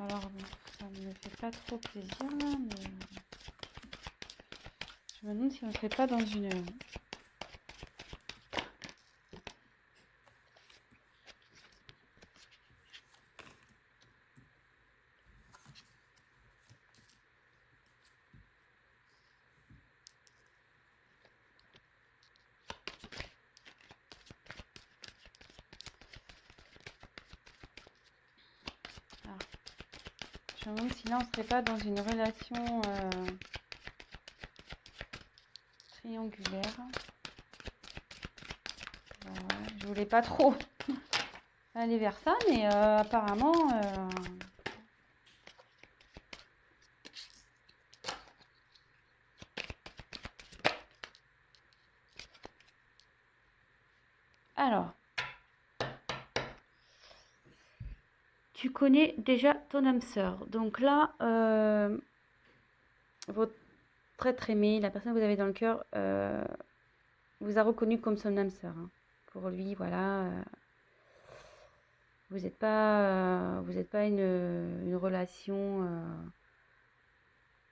Alors, bon, ça ne me fait pas trop plaisir, là, mais je me demande si on ne serait pas dans une... Alors, je me demande si là, on ne serait pas dans une relation triangulaire. Je voulais pas trop aller vers ça, mais apparemment... Alors, tu connais déjà ton âme sœur. Donc là, votre être aimé, la personne que vous avez dans le cœur, vous a reconnu comme son âme sœur. Hein. Pour lui, voilà, vous n'êtes pas une relation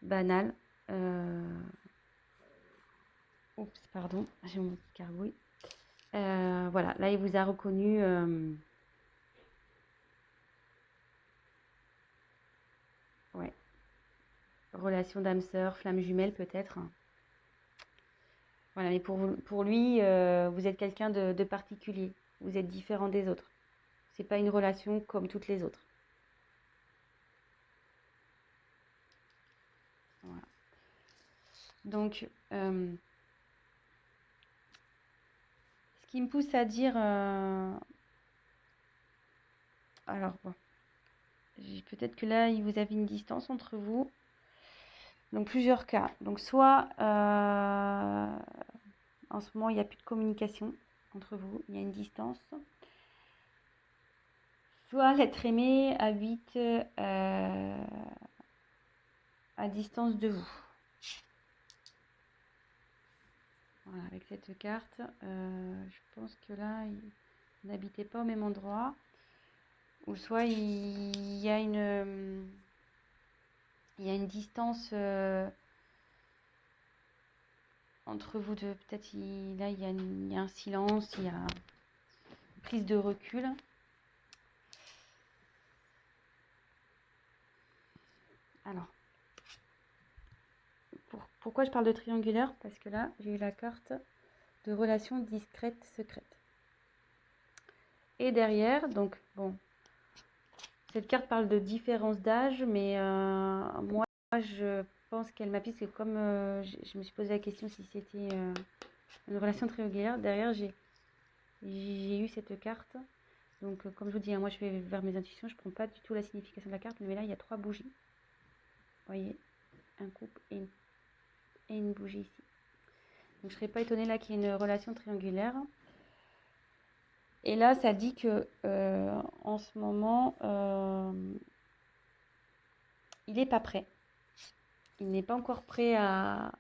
banale. Oups, pardon, j'ai mon petit carbouille. Voilà, là, il vous a reconnu. Ouais. Relation d'âme sœur, flamme jumelle peut-être. Voilà, mais pour lui, vous êtes quelqu'un de particulier. Vous êtes différent des autres. C'est pas une relation comme toutes les autres. Voilà. Donc, ce qui me pousse à dire... alors, bon. Peut-être que là, vous avez une distance entre vous. Donc, plusieurs cas. Donc, soit, en ce moment, il n'y a plus de communication entre vous. Il y a une distance. Soit l'être aimé habite à distance de vous. Voilà, avec cette carte, je pense que là, il n'habitait pas au même endroit. Ou soit il y a une distance entre vous deux. Peut-être là, il y a un silence, il y a une prise de recul. Alors, pourquoi je parle de triangulaire? Parce que là, j'ai eu la carte de relation discrète, secrète. Et derrière, donc, bon, cette carte parle de différence d'âge, mais moi, je pense qu'elle m'appuie, parce que comme je me suis posé la question si c'était une relation triangulaire, derrière, j'ai eu cette carte. Donc, comme je vous dis, hein, moi, je vais vers mes intuitions, je ne prends pas du tout la signification de la carte, mais là, il y a 3 bougies. Vous voyez, un couple et une bougie ici. Donc, je ne serais pas étonnée là qu'il y ait une relation triangulaire. Et là, ça dit que en ce moment, il n'est pas prêt. Il n'est pas encore prêt à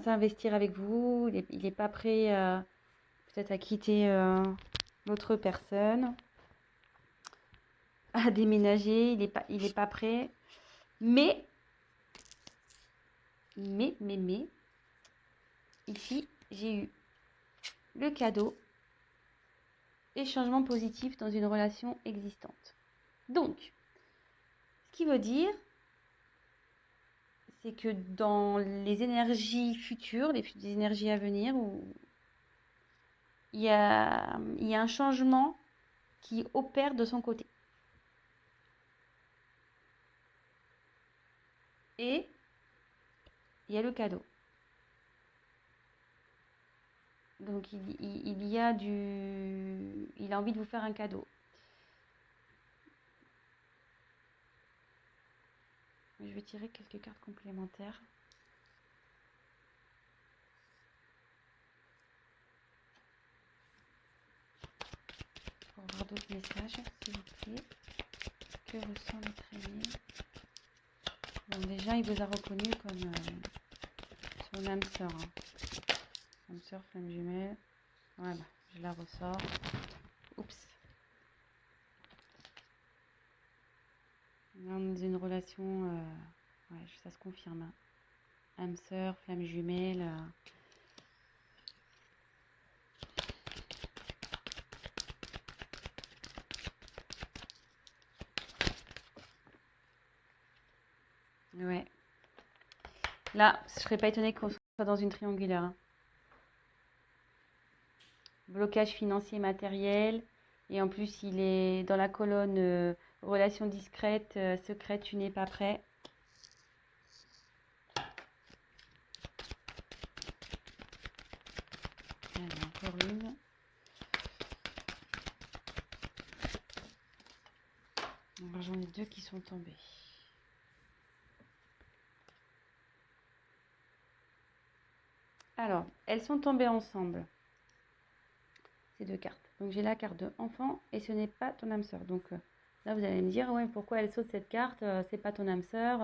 s'investir avec vous. Il n'est pas prêt peut-être à quitter l'autre personne, à déménager. Il est pas prêt. Mais, ici, j'ai eu le cadeau et changement positif dans une relation existante. Donc, ce qui veut dire, c'est que dans les énergies futures, les énergies à venir, il y a un changement qui opère de son côté. Et il y a le cadeau. Donc il a envie de vous faire un cadeau. Je vais tirer quelques cartes complémentaires. Pour avoir d'autres messages, s'il vous plaît. Que ressent notre aimé? Bon, déjà, il vous a reconnu comme son âme sœur. Hein. Âme sœur, flamme jumelle. Voilà, je la ressors. Oups. Là, on est dans une relation, ouais, ça se confirme, hein. Âme sœur, flamme jumelle. Ouais. Là, je serais pas étonnée qu'on soit dans une triangulaire, hein. Blocage financier matériel. Et en plus, il est dans la colonne relation discrète, secrète, tu n'es pas prêt. Allez, encore une. J'en ai deux qui sont tombés. Alors, elles sont tombées ensemble, ces deux cartes. Donc, j'ai la carte de enfant et ce n'est pas ton âme sœur. Donc, là, vous allez me dire, ouais, pourquoi elle saute cette carte, c'est pas ton âme sœur,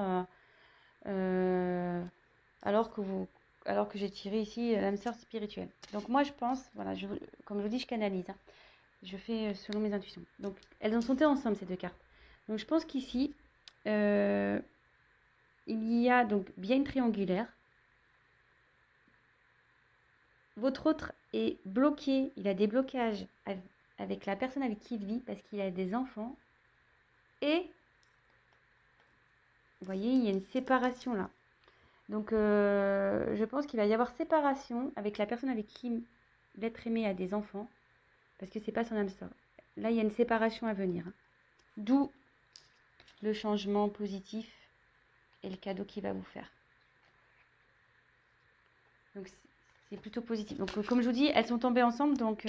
alors que j'ai tiré ici l'âme sœur spirituelle. Donc, moi, je pense, voilà, comme je vous dis, je canalise, hein. Je fais selon mes intuitions. Donc, elles ont sauté ensemble, ces deux cartes. Donc, je pense qu'ici, il y a donc bien une triangulaire. Votre autre est bloqué, il a des blocages avec la personne avec qui il vit parce qu'il a des enfants. Et, vous voyez, il y a une séparation là. Donc, je pense qu'il va y avoir séparation avec la personne avec qui l'être aimé a des enfants parce que c'est pas son âme sœur. Là, il y a une séparation à venir, hein. D'où le changement positif et le cadeau qu'il va vous faire. Donc, c'est plutôt positif. Donc, comme je vous dis, elles sont tombées ensemble, donc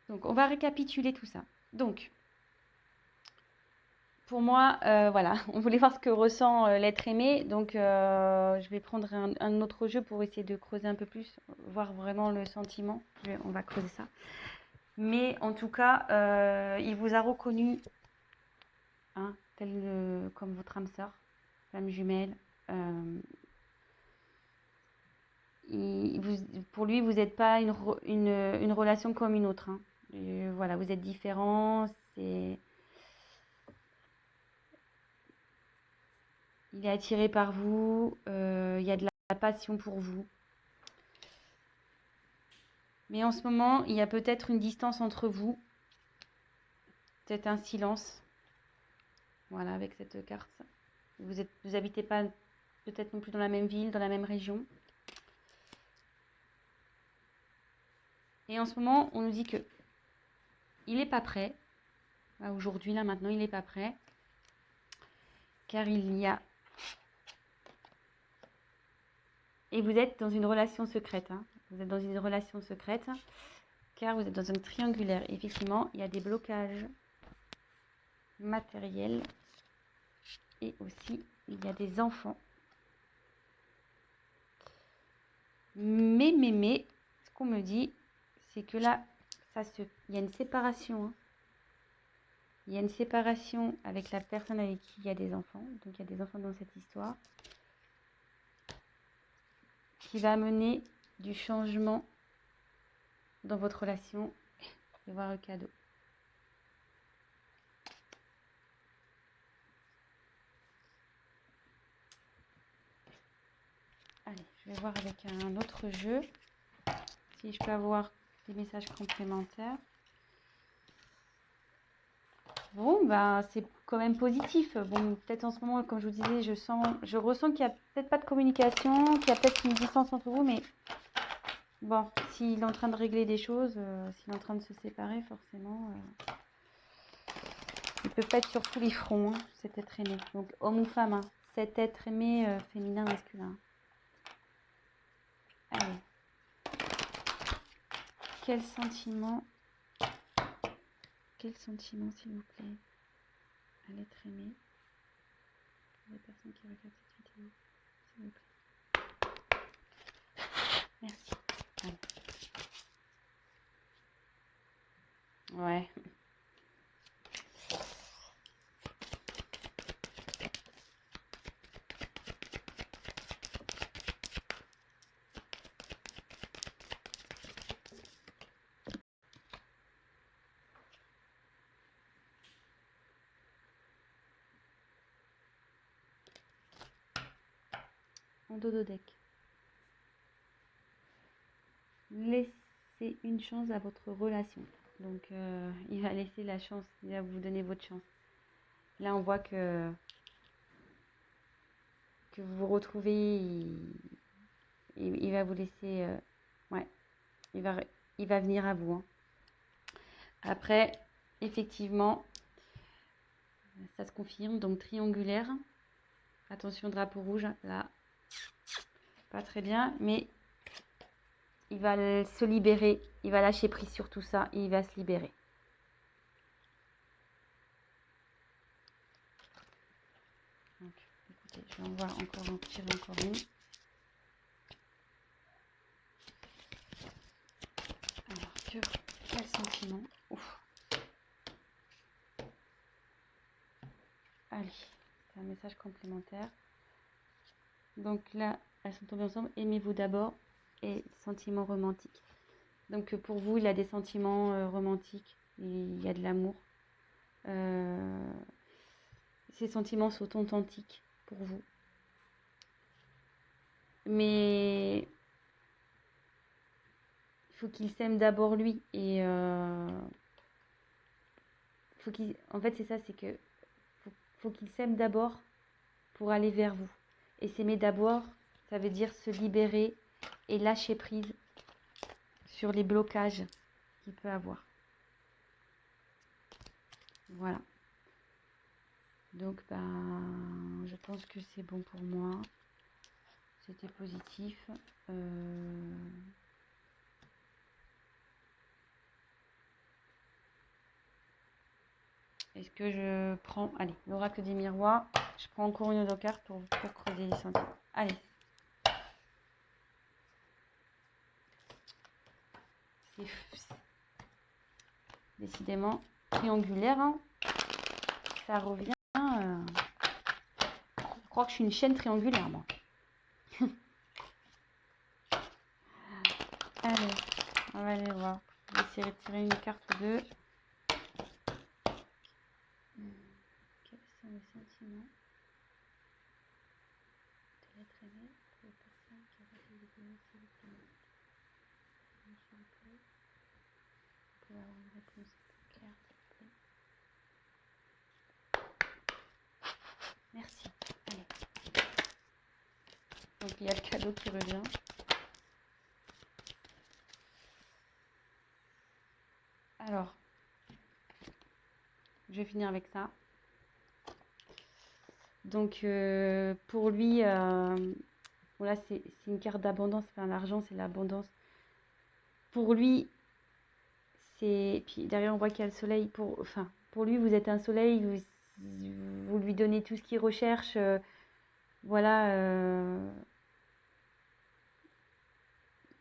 on va récapituler tout ça. Donc, pour moi, voilà, on voulait voir ce que ressent l'être aimé. Donc, je vais prendre un autre jeu pour essayer de creuser un peu plus, voir vraiment le sentiment. On va creuser ça. Mais en tout cas, il vous a reconnu, hein, comme votre âme sœur, flamme jumelle. Pour lui, vous n'êtes pas une relation comme une autre, hein. Voilà, vous êtes différents. Il est attiré par vous. Il y a de la passion pour vous. Mais en ce moment, il y a peut-être une distance entre vous. Peut-être un silence. Voilà, avec cette carte. Vous habitez pas peut-être non plus dans la même ville, dans la même région. Et en ce moment, on nous dit que il n'est pas prêt. Là, aujourd'hui, là, maintenant, il n'est pas prêt. Car il y a... Et vous êtes dans une relation secrète, hein. Vous êtes dans une relation secrète. Car vous êtes dans un triangulaire. Effectivement, il y a des blocages matériels. Et aussi, il y a des enfants. Mais, ce qu'on me dit, c'est que là, il y a une séparation, hein. Il y a une séparation avec la personne avec qui il y a des enfants. Donc, il y a des enfants dans cette histoire. Qui va amener du changement dans votre relation et voir le cadeau. Allez, je vais voir avec un autre jeu si je peux avoir des messages complémentaires. Bon, bah, c'est quand même positif. Bon, peut-être en ce moment, comme je vous disais, je ressens qu'il n'y a peut-être pas de communication, qu'il y a peut-être une distance entre vous, mais bon, s'il est en train de régler des choses, s'il est en train de se séparer, forcément, il ne peut pas être sur tous les fronts, hein, cet être aimé. Donc, homme ou femme, hein, cet être aimé féminin, masculin. Allez. Quel sentiment, s'il vous plaît, à l'être aimé, les personnes qui regardent cette vidéo, s'il vous plaît. Merci. Allez. Ouais. en dos de deck. Laissez une chance à votre relation. Donc, il va laisser la chance, il va vous donner votre chance. Là, on voit que vous vous retrouvez, il va vous laisser... ouais, il va venir à vous. Hein. Après, effectivement, ça se confirme. Donc, triangulaire. Attention, drapeau rouge, là. Pas très bien, mais il va se libérer. Il va lâcher prise sur tout ça et il va se libérer. Donc, écoutez, je vais en voir encore, en tirer encore une. Alors, quel sentiment? Ouf. Allez, c'est un message complémentaire. Donc là, elles sont tombées ensemble. Aimez-vous d'abord et sentiments romantiques. Donc pour vous, il a des sentiments romantiques. Il y a de l'amour. Ces sentiments sont authentiques pour vous. Mais il faut qu'il s'aime d'abord lui. Et faut qu'il... En fait, c'est ça, c'est que faut qu'il s'aime d'abord pour aller vers vous. Et s'aimer d'abord, ça veut dire se libérer et lâcher prise sur les blocages qu'il peut avoir. Voilà. Donc, je pense que c'est bon pour moi. C'était positif. Est-ce que je prends... Allez, l'oracle des miroirs. Je prends encore une autre carte pour creuser les sentiments. Allez. Décidément triangulaire. Hein. Ça revient... Je crois que je suis une chaîne triangulaire, moi. Allez, on va aller voir. Je vais essayer de tirer une carte ou deux. Quels sont les sentiments de l'être aimé pour les personnes qui ont reçu des bénéfices diplomatiques? Vous pouvez avoir une réponse claire, s'il vous plaît. Merci. Allez. Donc il y a le cadeau qui revient. Alors, je vais finir avec ça. Donc, pour lui, voilà, c'est une carte d'abondance. Enfin, l'argent, c'est l'abondance. Pour lui, c'est... Puis derrière, on voit qu'il y a le soleil. Pour lui, vous êtes un soleil. Vous lui donnez tout ce qu'il recherche. Voilà.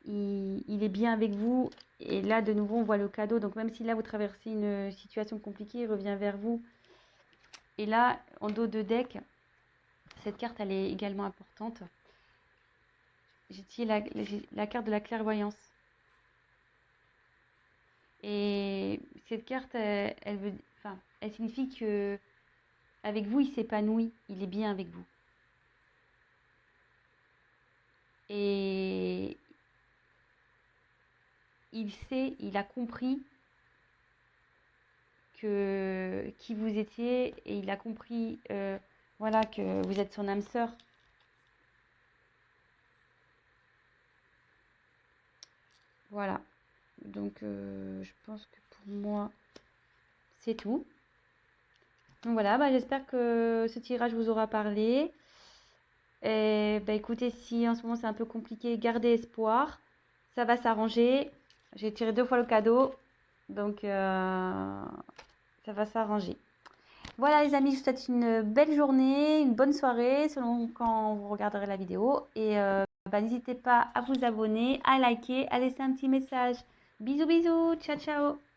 Il est bien avec vous. Et là, de nouveau, on voit le cadeau. Donc, même si là, vous traversez une situation compliquée, il revient vers vous. Et là, en dos de deck, cette carte, elle est également importante. J'ai tiré la carte de la clairvoyance. Et cette carte, elle signifie que avec vous, il s'épanouit. Il est bien avec vous. Et il sait, il a compris qui vous étiez et il a compris voilà, que vous êtes son âme sœur. Voilà. Donc, je pense que pour moi, c'est tout. Donc voilà, j'espère que ce tirage vous aura parlé. Et écoutez, si en ce moment c'est un peu compliqué, gardez espoir. Ça va s'arranger. J'ai tiré 2 fois le cadeau. Donc, ça va s'arranger. Voilà les amis, je vous souhaite une belle journée, une bonne soirée selon quand vous regarderez la vidéo. Et n'hésitez pas à vous abonner, à liker, à laisser un petit message. Bisous bisous, ciao ciao.